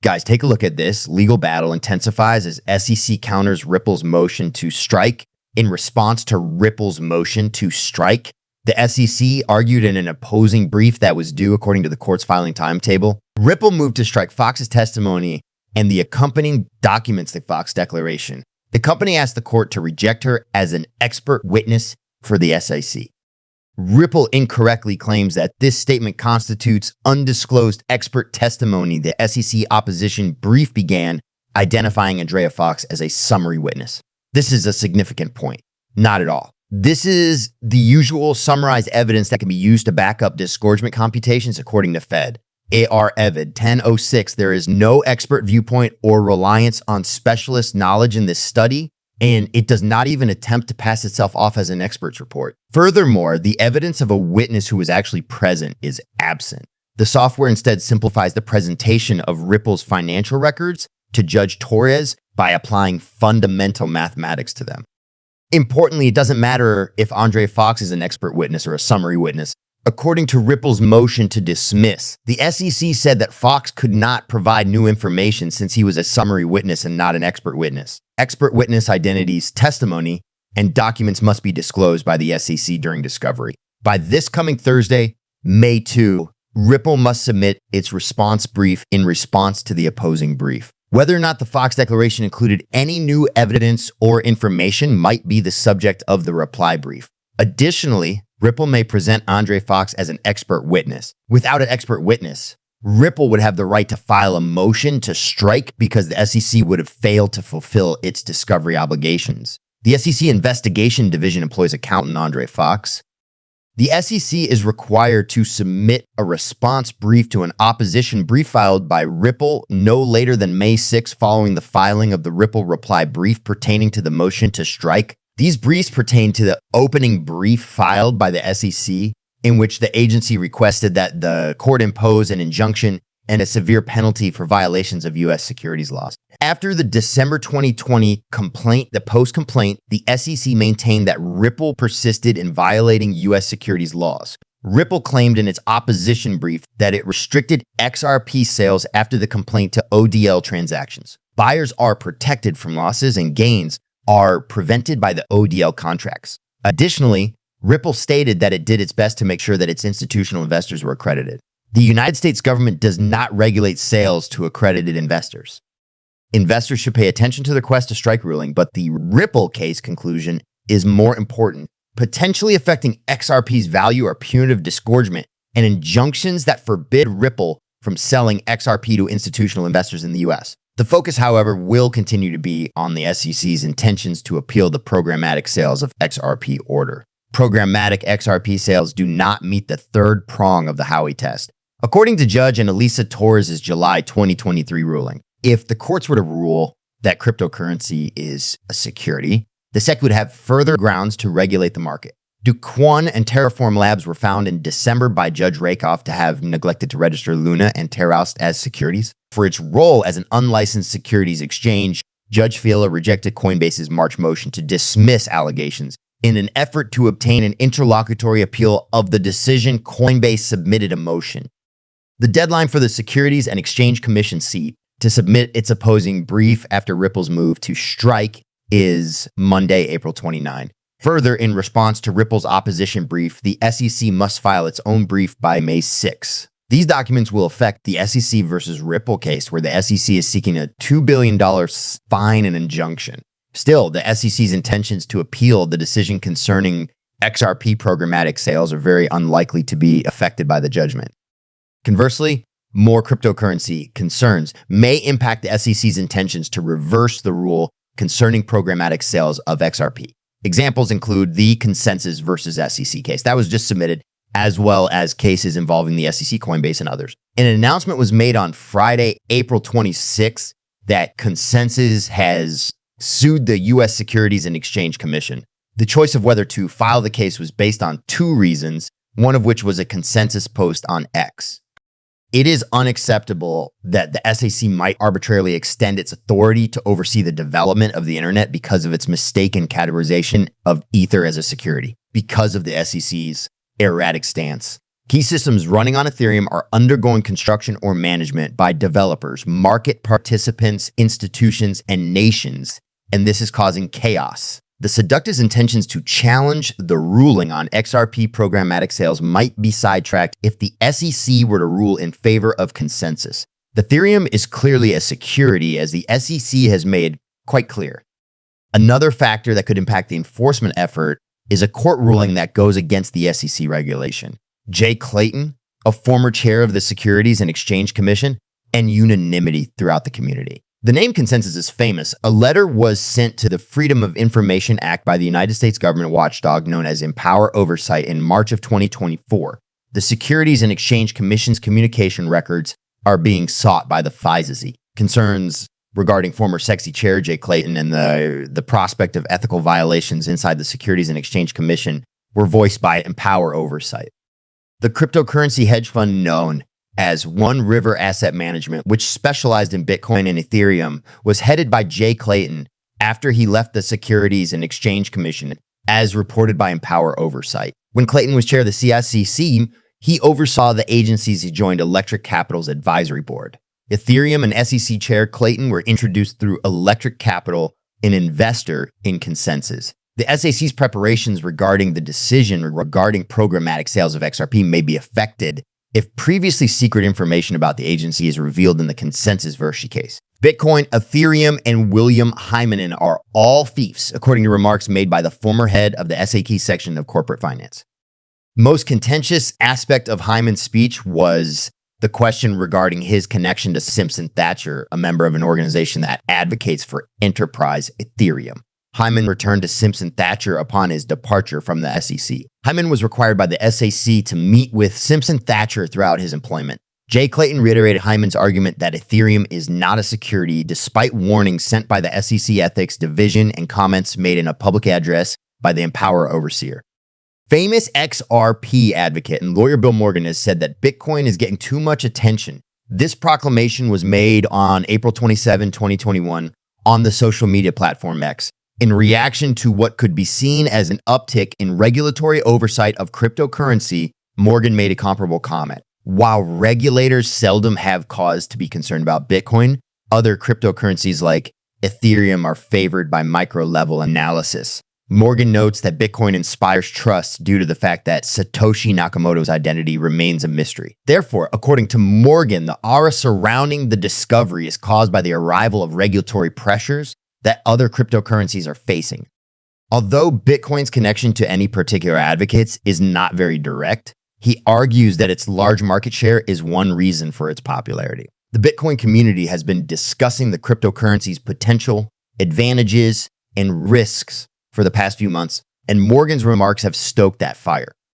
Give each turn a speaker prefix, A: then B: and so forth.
A: Guys, take a look at this. Legal battle intensifies as SEC counters Ripple's motion to strike. In response to Ripple's motion to strike, the SEC argued in an opposing brief that was due according to the court's filing timetable. Ripple moved to strike Fox's testimony and the accompanying documents the Fox declaration. The company asked the court to reject her as an expert witness for the SEC. Ripple incorrectly claims that this statement constitutes undisclosed expert testimony. The SEC opposition brief began identifying Andrea Fox as a summary witness. This is a significant point. Not at all. This is the usual summarized evidence that can be used to back up disgorgement computations according to Fed. AR Evid 1006, there is no expert viewpoint or reliance on specialist knowledge in this study, and it does not even attempt to pass itself off as an expert's report. Furthermore, the evidence of a witness who was actually present is absent. The software instead simplifies the presentation of Ripple's financial records to Judge Torres by applying fundamental mathematics to them. Importantly, it doesn't matter if Andre Fox is an expert witness or a summary witness. According to Ripple's motion to dismiss, the SEC said that Fox could not provide new information since he was a summary witness and not an expert witness. Expert witness identities, testimony, and documents must be disclosed by the SEC during discovery. By this coming Thursday, May 2, Ripple must submit its response brief in response to the opposing brief. Whether or not the Fox declaration included any new evidence or information might be the subject of the reply brief. Additionally, Ripple may present Andre Fox as an expert witness. Without an expert witness, Ripple would have the right to file a motion to strike because the SEC would have failed to fulfill its discovery obligations. The SEC Investigation Division employs accountant Andre Fox. The SEC is required to submit a response brief to an opposition brief filed by Ripple no later than May 6 following the filing of the Ripple reply brief pertaining to the motion to strike. These briefs pertain to the opening brief filed by the SEC, in which the agency requested that the court impose an injunction and a severe penalty for violations of U.S. securities laws. After the December 2020 complaint, the post-complaint, the SEC maintained that Ripple persisted in violating U.S. securities laws. Ripple claimed in its opposition brief that it restricted XRP sales after the complaint to ODL transactions. Buyers are protected from losses and gains are prevented by the ODL contracts. Additionally, Ripple stated that it did its best to make sure that its institutional investors were accredited. The United States government does not regulate sales to accredited investors. Investors should pay attention to the request to strike ruling, but the Ripple case conclusion is more important. Potentially affecting XRP's value are punitive disgorgement and injunctions that forbid Ripple from selling XRP to institutional investors in the US. The focus, however, will continue to be on the SEC's intentions to appeal the programmatic sales of XRP order. Programmatic XRP sales do not meet the third prong of the Howey test. According to Judge Elisa Torres' July 2023 ruling, if the courts were to rule that cryptocurrency is a security, the SEC would have further grounds to regulate the market. Duquan and Terraform Labs were found in December by Judge Rakoff to have neglected to register Luna and Terraust as securities. For its role as an unlicensed securities exchange, Judge Fila rejected Coinbase's March motion to dismiss allegations. In an effort to obtain an interlocutory appeal of the decision, Coinbase submitted a motion. The deadline for the Securities and Exchange Commission seat to submit its opposing brief after Ripple's move to strike is Monday, April 29. Further, in response to Ripple's opposition brief, the SEC must file its own brief by May 6. These documents will affect the SEC versus Ripple case, where the SEC is seeking a $2 billion fine and injunction. Still, the SEC's intentions to appeal the decision concerning XRP programmatic sales are very unlikely to be affected by the judgment. Conversely, more cryptocurrency concerns may impact the SEC's intentions to reverse the rule concerning programmatic sales of XRP. Examples include the Consensys versus SEC case that was just submitted, as well as cases involving the SEC, Coinbase, and others. An announcement was made on Friday, April 26, that Consensys has sued the U.S. Securities and Exchange Commission. The choice of whether to file the case was based on two reasons, one of which was a Consensys post on X. It is unacceptable that the SEC might arbitrarily extend its authority to oversee the development of the internet because of its mistaken categorization of Ether as a security, because of the SEC's erratic stance. Key systems running on Ethereum are undergoing construction or management by developers, market participants, institutions, and nations, and this is causing chaos. The seductive intentions to challenge the ruling on XRP programmatic sales might be sidetracked if the SEC were to rule in favor of Consensys. Ethereum is clearly a security, as the SEC has made quite clear. Another factor that could impact the enforcement effort is a court ruling that goes against the SEC regulation. Jay Clayton, a former chair of the Securities and Exchange Commission, and unanimity throughout the community. The name Consensys is famous. A letter was sent to the Freedom of Information Act by the United States government watchdog known as Empower Oversight in March of 2024. The Securities and Exchange Commission's communication records are being sought by the FISA. Concerns regarding former sexy chair Jay Clayton and the prospect of ethical violations inside the Securities and Exchange Commission were voiced by Empower Oversight. The cryptocurrency hedge fund known as One River Asset Management, which specialized in Bitcoin and Ethereum, was headed by Jay Clayton after he left the Securities and Exchange Commission, as reported by Empower Oversight. When Clayton was chair of the CSCC, he oversaw the agencies he joined Electric Capital's advisory board. Ethereum and SEC chair Clayton were introduced through Electric Capital, an investor in Consensys. The SEC's preparations regarding the decision regarding programmatic sales of XRP may be affected if previously secret information about the agency is revealed in the Consensys Vershi case. Bitcoin, Ethereum, and William Hymanen are all thieves, according to remarks made by the former head of the SAK section of corporate finance. Most contentious aspect of Hyman's speech was the question regarding his connection to Simpson Thacher, a member of an organization that advocates for enterprise Ethereum. Hyman returned to Simpson Thacher upon his departure from the SEC. Hyman was required by the SEC to meet with Simpson Thacher throughout his employment. Jay Clayton reiterated Hyman's argument that Ethereum is not a security, despite warnings sent by the SEC Ethics Division and comments made in a public address by the Empower Overseer. Famous XRP advocate and lawyer Bill Morgan has said that Bitcoin is getting too much attention. This proclamation was made on April 27, 2021 on the social media platform X. In reaction to what could be seen as an uptick in regulatory oversight of cryptocurrency, Morgan made a comparable comment. While regulators seldom have cause to be concerned about Bitcoin, other cryptocurrencies like Ethereum are favored by micro-level analysis. Morgan notes that Bitcoin inspires trust due to the fact that Satoshi Nakamoto's identity remains a mystery. Therefore, according to Morgan, the aura surrounding the discovery is caused by the arrival of regulatory pressures that other cryptocurrencies are facing. Although Bitcoin's connection to any particular advocates is not very direct, he argues that its large market share is one reason for its popularity. The Bitcoin community has been discussing the cryptocurrency's potential, advantages, and risks for the past few months, and Morgan's remarks have stoked that fire.